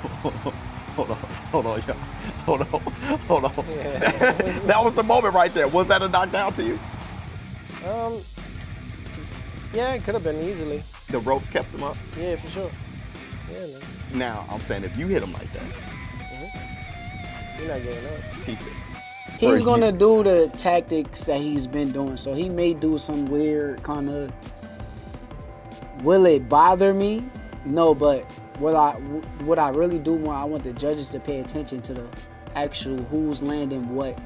Hold on, hold on, yo. Hold on, hold on. Yeah. That was the moment right there. Was that a knockdown to you? Yeah, it could have been easily. The ropes kept him up? Yeah, for sure. Yeah, man. Now, I'm saying if you hit him like that, You're not getting up. keep it. He's going to do the tactics that he's been doing. So he may do some weird kind of, will it bother me? No, but what I really do want, I want the judges to pay attention to the actual who's landing what.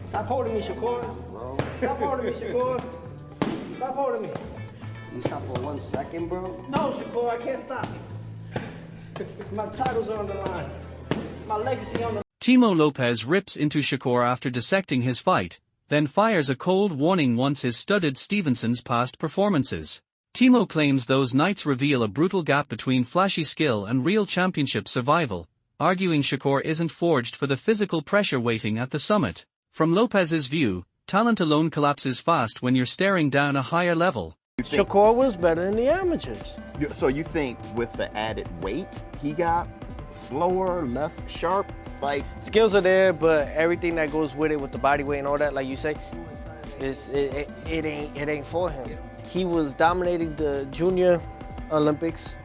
Stop holding me, Shakur. Stop holding me, Shakur. Stop holding me. You stop for 1 second, bro? No, Shakur, I can't stop. My titles are on the line. My legacy on the line. Teofimo Lopez rips into Shakur after dissecting his fight, then fires a cold warning once his studied Stevenson's past performances. Teofimo claims those nights reveal a brutal gap between flashy skill and real championship survival, arguing Shakur isn't forged for the physical pressure waiting at the summit. From Lopez's view, talent alone collapses fast when you're staring down a higher level. Shakur was better than the amateurs. So you think with the added weight, he got slower, less sharp? Like, Skills are there, but everything that goes with it, with the body weight and all that, like you say, it ain't for him. He was dominating the Junior Olympics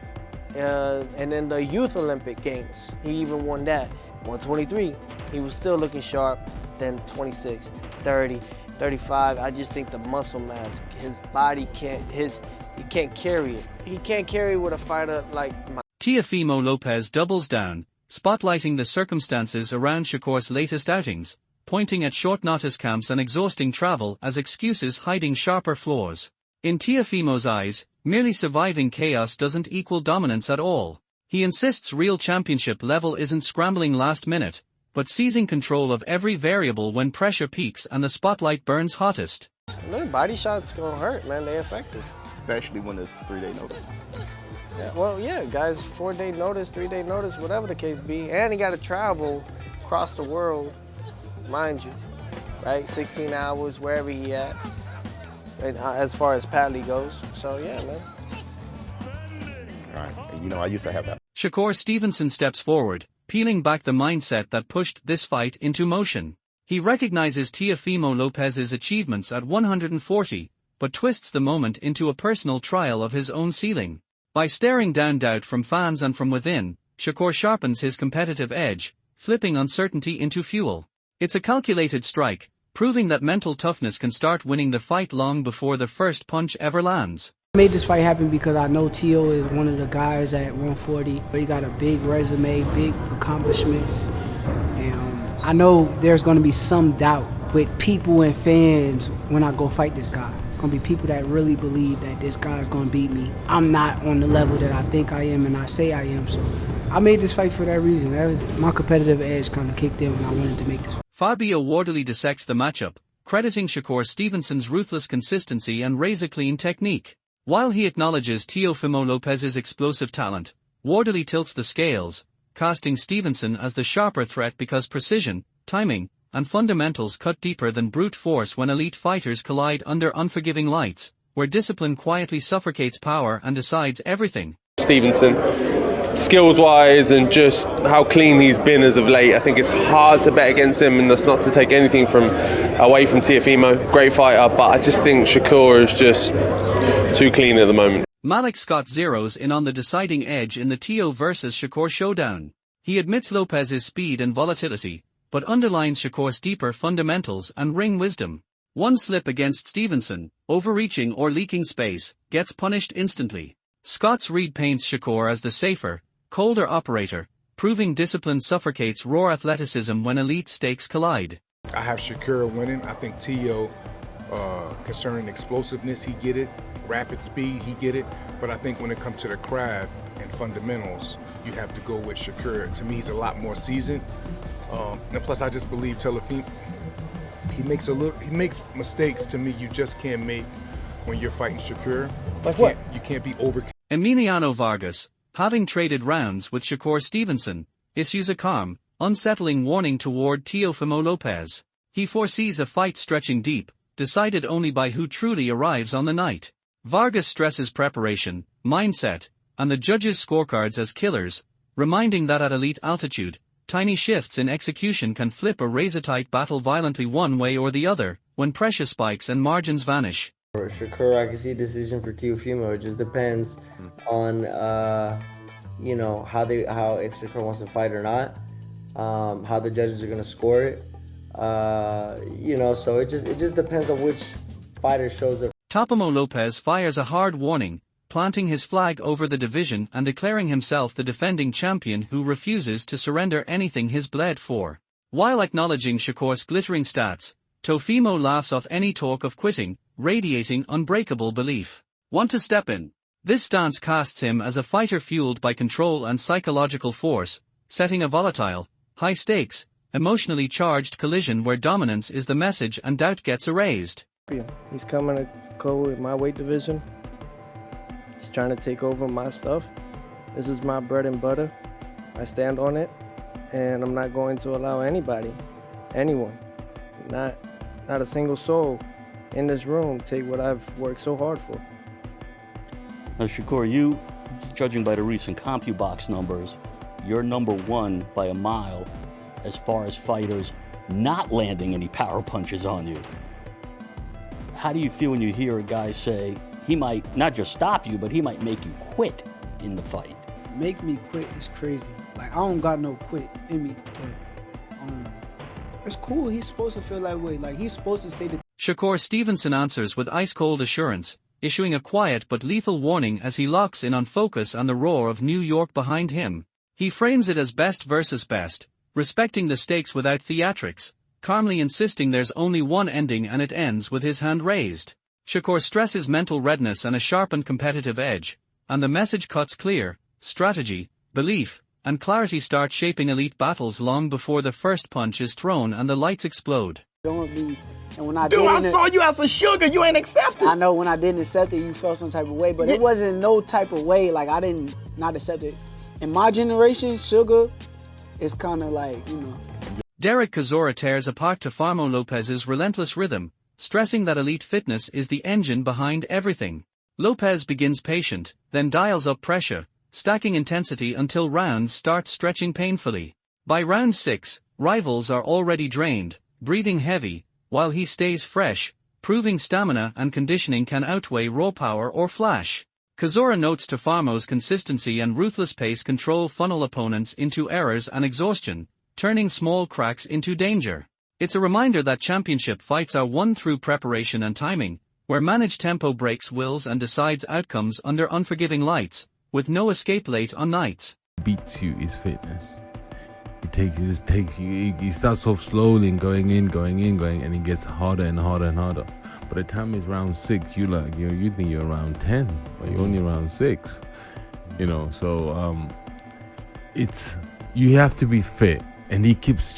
and then the Youth Olympic Games. He even won that. 123, he was still looking sharp. Then 26, 30, 35. I just think the muscle mass, his body he can't carry it. He can't carry with a fighter like my. Teofimo Lopez doubles down, spotlighting the circumstances around Shakur's latest outings, pointing at short notice camps and exhausting travel as excuses hiding sharper flaws. In Teofimo's eyes, merely surviving chaos doesn't equal dominance at all. He insists real championship level isn't scrambling last minute, but seizing control of every variable when pressure peaks and the spotlight burns hottest. Look, body shots gonna hurt, man. They're effective. especially when it's 3-day notice. Yeah, well, yeah, guys, 4-day notice, 3-day notice, whatever the case be, and he got to travel across the world, mind you, right? 16 hours, wherever he at, and, as far as Padley goes. So, yeah, man. All right, and you know, I used to have that. Shakur Stevenson steps forward, peeling back the mindset that pushed this fight into motion. He recognizes Teofimo Lopez's achievements at 140, but twists the moment into a personal trial of his own ceiling. By staring down doubt from fans and from within, Shakur sharpens his competitive edge, flipping uncertainty into fuel. It's a calculated strike, proving that mental toughness can start winning the fight long before the first punch ever lands. I made this fight happen because I know Tio is one of the guys at 140, but he got a big resume, big accomplishments. And I know there's going to be some doubt with people and fans when I go fight this guy. It's going to be people that really believe that this guy is going to beat me. I'm not on the level that I think I am and I say I am, so I made this fight for that reason. That was my competitive edge kind of kicked in when I wanted to make this fight. Fabio Wardley dissects the matchup, crediting Shakur Stevenson's ruthless consistency and razor-clean technique. While he acknowledges Teofimo Lopez's explosive talent, Wardley tilts the scales, casting Stevenson as the sharper threat because precision, timing, and fundamentals cut deeper than brute force when elite fighters collide under unforgiving lights, where discipline quietly suffocates power and decides everything. Stevenson, skills-wise and just how clean he's been as of late, I think it's hard to bet against him, and that's not to take anything away from Teofimo, great fighter, but I just think Shakur is just too clean at the moment. Malik Scott zeroes in on the deciding edge in the Teo versus Shakur showdown. He admits Lopez's speed and volatility, but underlines Shakur's deeper fundamentals and ring wisdom. One slip against Stevenson, overreaching or leaking space, gets punished instantly. Scott's read paints Shakur as the safer, colder operator, proving discipline suffocates raw athleticism when elite stakes collide. I have Shakur winning. I think Teo, concerning explosiveness, he get it. Rapid speed, he get it. But I think when it comes to the craft and fundamentals, you have to go with Shakur. To me, he's a lot more seasoned. And plus, I just believe Teofimo, he makes mistakes to me you just can't make when you're fighting Shakur. Like what? You can't be over. Emiliano Vargas, having traded rounds with Shakur Stevenson, issues a calm, unsettling warning toward Teofimo Lopez. He foresees a fight stretching deep, decided only by who truly arrives on the night. Vargas stresses preparation, mindset, and the judges' scorecards as killers, reminding that at elite altitude, tiny shifts in execution can flip a razor-tight battle violently one way or the other, when pressure spikes and margins vanish. For Shakur, I can see a decision for Teofimo. It just depends on, how if Shakur wants to fight or not, how the judges are going to score it. So it just depends on which fighter shows up. Teofimo Lopez fires a hard warning, planting his flag over the division and declaring himself the defending champion who refuses to surrender anything he's bled for. While acknowledging Shakur's glittering stats, Teofimo laughs off any talk of quitting, radiating unbreakable belief. Want to step in? This stance casts him as a fighter fueled by control and psychological force, setting a volatile, high-stakes, emotionally charged collision where dominance is the message and doubt gets erased. He's coming to go with my weight division. He's trying to take over my stuff. This is my bread and butter. I stand on it, and I'm not going to allow anybody, anyone, not a single soul in this room take what I've worked so hard for. Now, Shakur, you, judging by the recent CompuBox numbers, you're number one by a mile as far as fighters not landing any power punches on you. How do you feel when you hear a guy say he might not just stop you, but he might make you quit in the fight? Make me quit is crazy. Like, I don't got no quit in me, but it's cool. He's supposed to feel that way. Like, he's supposed to say that. Shakur Stevenson answers with ice-cold assurance, issuing a quiet but lethal warning as he locks in on focus and the roar of New York behind him. He frames it as best versus best, respecting the stakes without theatrics, calmly insisting there's only one ending and it ends with his hand raised. Shakur stresses mental readiness and a sharpened competitive edge, and the message cuts clear: strategy, belief, and clarity start shaping elite battles long before the first punch is thrown and the lights explode. Don't be, and when I Dude, I saw you as a sugar. You ain't accept it. I know when I didn't accept it, you felt some type of way, but it wasn't no type of way. Like, I didn't not accept it. In my generation, sugar is kind of like, Derek Chisora tears apart Teofimo Lopez's relentless rhythm, stressing that elite fitness is the engine behind everything. Lopez begins patient, then dials up pressure, stacking intensity until rounds start stretching painfully. By round 6, rivals are already drained, breathing heavy, while he stays fresh, proving stamina and conditioning can outweigh raw power or flash. Chisora notes Teofimo's consistency and ruthless pace control funnel opponents into errors and exhaustion, turning small cracks into danger. It's a reminder that championship fights are won through preparation and timing, where managed tempo breaks wills and decides outcomes under unforgiving lights, with no escape late on nights. Beats you is fitness. It just takes you, he starts off slowly and going in, and it gets harder and harder and harder. By the time it's round 6, you think you're around 10, but you're only around 6. You have to be fit, and he keeps.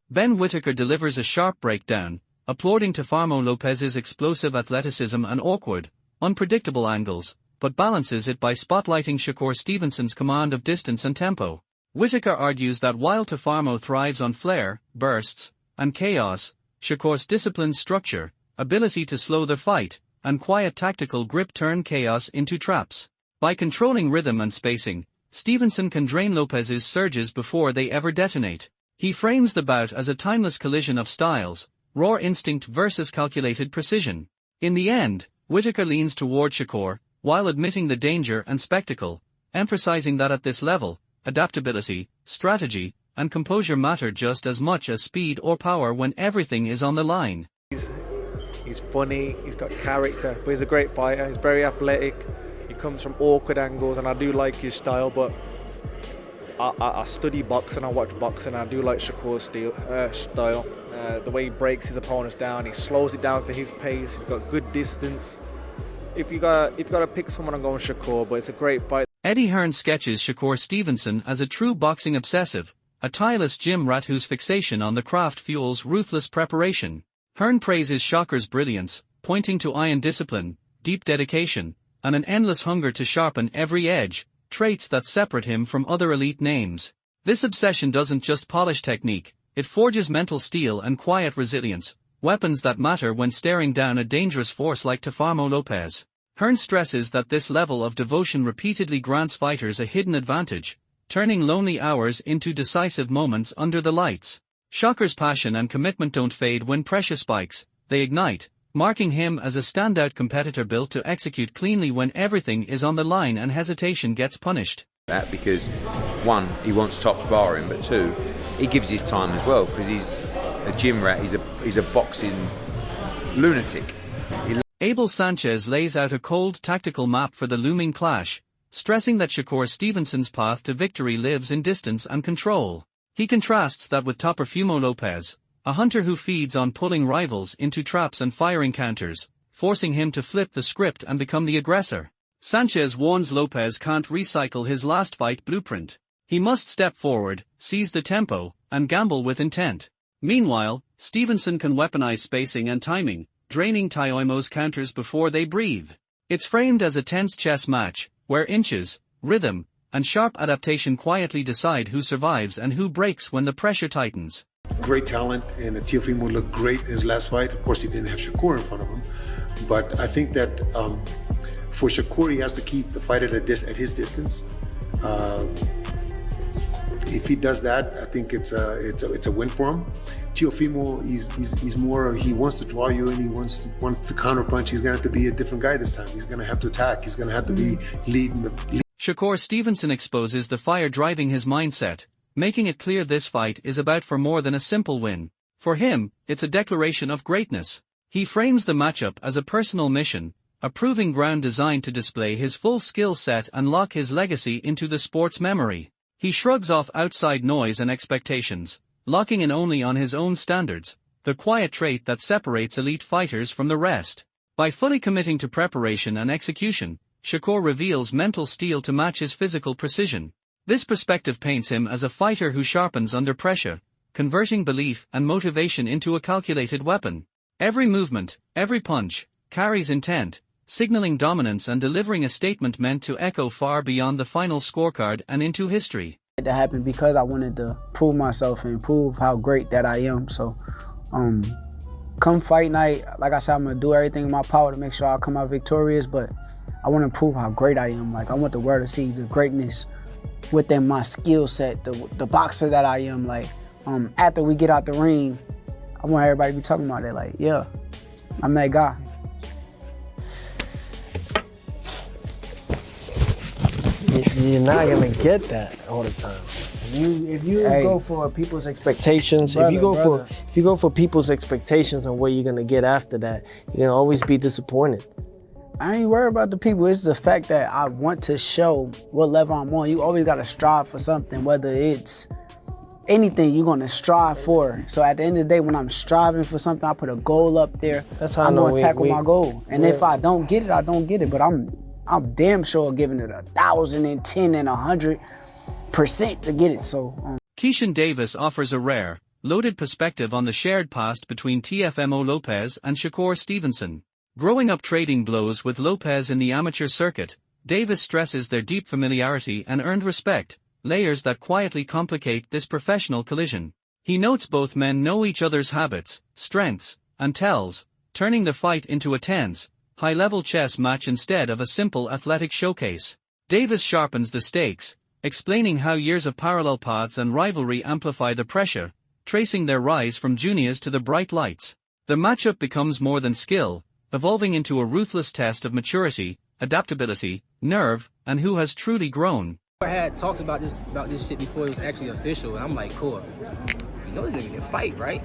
Ben Whittaker delivers a sharp breakdown, applauding Teofimo Lopez's explosive athleticism and awkward, unpredictable angles, but balances it by spotlighting Shakur Stevenson's command of distance and tempo. Whittaker argues that while Teofimo thrives on flair, bursts, and chaos, Shakur's disciplined structure, ability to slow the fight, and quiet tactical grip turn chaos into traps. By controlling rhythm and spacing, Stevenson can drain Lopez's surges before they ever detonate. He frames the bout as a timeless collision of styles, raw instinct versus calculated precision. In the end, Whittaker leans toward Shakur, while admitting the danger and spectacle, emphasizing that at this level, adaptability, strategy, and composure matter just as much as speed or power when everything is on the line. He's funny, he's got character, but he's a great fighter. He's very athletic. He comes from awkward angles, and I do like his style, but I study boxing, I watch boxing, and I do like Shakur's style. The way he breaks his opponents down, he slows it down to his pace, he's got good distance. If you got to pick someone, I'm going Shakur, but it's a great fight. Eddie Hearn sketches Shakur Stevenson as a true boxing obsessive, a tireless gym rat whose fixation on the craft fuels ruthless preparation. Hearn praises Shakur's brilliance, pointing to iron discipline, deep dedication, and an endless hunger to sharpen every edge, traits that separate him from other elite names. This obsession doesn't just polish technique, it forges mental steel and quiet resilience, weapons that matter when staring down a dangerous force like Teofimo Lopez. Hearn stresses that this level of devotion repeatedly grants fighters a hidden advantage, turning lonely hours into decisive moments under the lights. Shakur's passion and commitment don't fade when pressure spikes, they ignite, marking him as a standout competitor built to execute cleanly when everything is on the line and hesitation gets punished. That because, one, he wants top sparring, but two, he gives his time as well because he's a gym rat, he's a boxing lunatic. Abel Sanchez lays out a cold tactical map for the looming clash, stressing that Shakur Stevenson's path to victory lives in distance and control. He contrasts that with Teofimo Lopez, a hunter who feeds on pulling rivals into traps and firing counters, forcing him to flip the script and become the aggressor. Sanchez warns Lopez can't recycle his last fight blueprint. He must step forward, seize the tempo, and gamble with intent. Meanwhile, Stevenson can weaponize spacing and timing, draining Teofimo's counters before they breathe. It's framed as a tense chess match, where inches, rhythm, and sharp adaptation quietly decide who survives and who breaks when the pressure tightens. Great talent, and Teofimo looked great in his last fight. Of course, he didn't have Shakur in front of him, but I think that for Shakur, he has to keep the fight at his distance. If he does that, I think it's a win for him. Teofimo, he's more, he wants to draw you and he wants to counter punch. He's gonna have to be a different guy this time. He's gonna have to attack. He's gonna have to be leading the. Shakur Stevenson exposes the fire driving his mindset, making it clear this fight is about for more than a simple win. For him, it's a declaration of greatness. He frames the matchup as a personal mission, a proving ground designed to display his full skill set and lock his legacy into the sport's memory. He shrugs off outside noise and expectations, locking in only on his own standards, the quiet trait that separates elite fighters from the rest. By fully committing to preparation and execution, Shakur reveals mental steel to match his physical precision. This perspective paints him as a fighter who sharpens under pressure, converting belief and motivation into a calculated weapon. Every movement, every punch, carries intent, signaling dominance and delivering a statement meant to echo far beyond the final scorecard and into history. That happened because I wanted to prove myself and prove how great that I am. So, come fight night, like I said, I'm gonna do everything in my power to make sure I come out victorious, but I want to prove how great I am. Like, I want the world to see the greatness within my skill set, the boxer that I am. Like, after we get out the ring, I want everybody to be talking about that. Like, yeah, I'm that guy. You're not gonna get that all the time. If you go for people's expectations, if you go for people's expectations and what you're gonna get after that, you're gonna always be disappointed. I ain't worried about the people. It's the fact that I want to show what level I'm on. You always gotta strive for something, whether it's anything you're gonna strive for. So at the end of the day, when I'm striving for something, I put a goal up there. That's how I'm gonna tackle my goal. And if I don't get it, I don't get it. But I'm damn sure giving it 1,010 and 100% to get it. So. Keishan Davis offers a rare, loaded perspective on the shared past between Teofimo Lopez and Shakur Stevenson. Growing up trading blows with Lopez in the amateur circuit, Davis stresses their deep familiarity and earned respect, layers that quietly complicate this professional collision. He notes both men know each other's habits, strengths, and tells, turning the fight into a tense, high-level chess match instead of a simple athletic showcase. Davis sharpens the stakes, explaining how years of parallel paths and rivalry amplify the pressure, tracing their rise from juniors to the bright lights. The matchup becomes more than skill, evolving into a ruthless test of maturity, adaptability, nerve, and who has truly grown. I had talked about this shit before it was actually official, and I'm like, cool. You know this nigga can fight, right?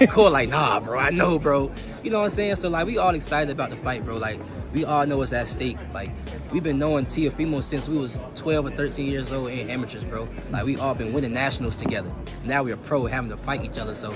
Cool, like, nah, bro, I know, bro. You know what I'm saying? So, like, we all excited about the fight, bro. Like, we all know what's at stake. Like, we've been knowing Teofimo since we was 12 or 13 years old and amateurs, bro. Like, we all been winning nationals together. Now we're pro having to fight each other, so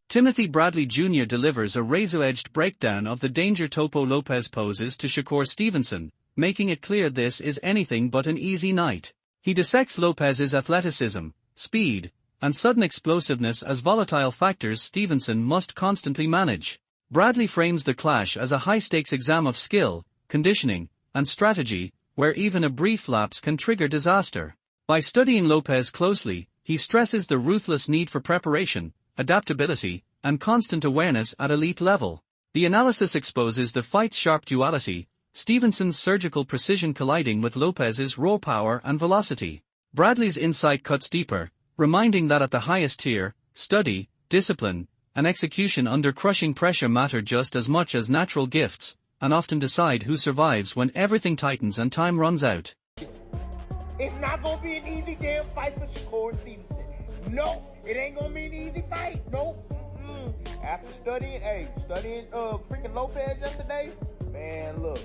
Timothy Bradley Jr. delivers a razor-edged breakdown of the danger Topo Lopez poses to Shakur Stevenson, making it clear this is anything but an easy night. He dissects Lopez's athleticism, speed, and sudden explosiveness as volatile factors Stevenson must constantly manage. Bradley frames the clash as a high-stakes exam of skill, conditioning, and strategy, where even a brief lapse can trigger disaster. By studying Lopez closely, he stresses the ruthless need for preparation, adaptability, and constant awareness at elite level. The analysis exposes the fight's sharp duality, Stevenson's surgical precision colliding with Lopez's raw power and velocity. Bradley's insight cuts deeper, reminding that at the highest tier, study, discipline, and execution under crushing pressure matter just as much as natural gifts, and often decide who survives when everything tightens and time runs out. It's not gonna be an easy damn fight for Shakur Stevenson. No, it ain't gonna be an easy fight. Nope. After studying freaking Lopez yesterday, man, look,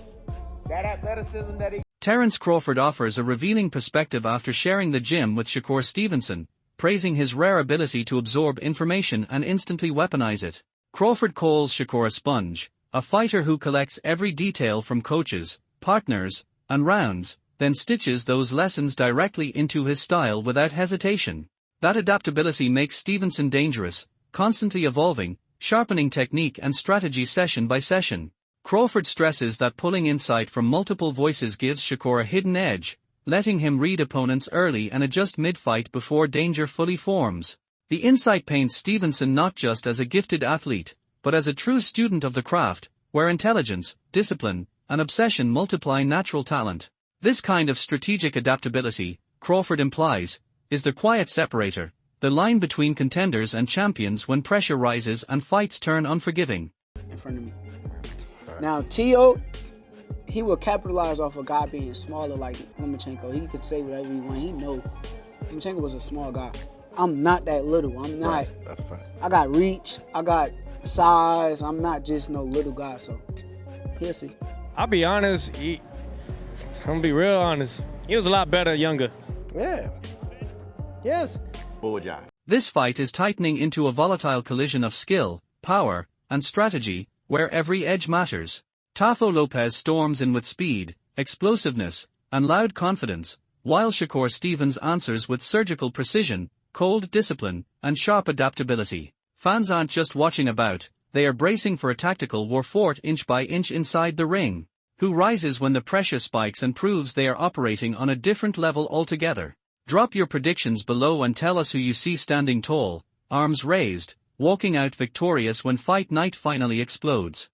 that athleticism that he. Terence Crawford offers a revealing perspective after sharing the gym with Shakur Stevenson, praising his rare ability to absorb information and instantly weaponize it. Crawford calls Shakur a sponge, a fighter who collects every detail from coaches, partners, and rounds, then stitches those lessons directly into his style without hesitation. That adaptability makes Stevenson dangerous, constantly evolving, sharpening technique and strategy session by session. Crawford stresses that pulling insight from multiple voices gives Shakur a hidden edge, letting him read opponents early and adjust mid-fight before danger fully forms. The insight paints Stevenson not just as a gifted athlete, but as a true student of the craft, where intelligence, discipline, and obsession multiply natural talent. This kind of strategic adaptability, Crawford implies, is the quiet separator, the line between contenders and champions when pressure rises and fights turn unforgiving. In front of me. Now, Tio, he will capitalize off a guy being smaller like Lomachenko. He could say whatever he want. He know Lomachenko was a small guy. I'm not that little. I'm not. Right. That's a fact. I got reach. I got size. I'm not just no little guy. So, he'll see. I'll be honest. I'm gonna be real honest. He was a lot better younger. Yeah. Yes. Bullseye. This fight is tightening into a volatile collision of skill, power, and strategy, where every edge matters. Teofimo Lopez storms in with speed, explosiveness, and loud confidence, while Shakur Stevens answers with surgical precision, cold discipline, and sharp adaptability. Fans aren't just watching about, they are bracing for a tactical war fought inch by inch inside the ring. Who rises when the pressure spikes and proves they are operating on a different level altogether? Drop your predictions below and tell us who you see standing tall, arms raised, walking out victorious when fight night finally explodes.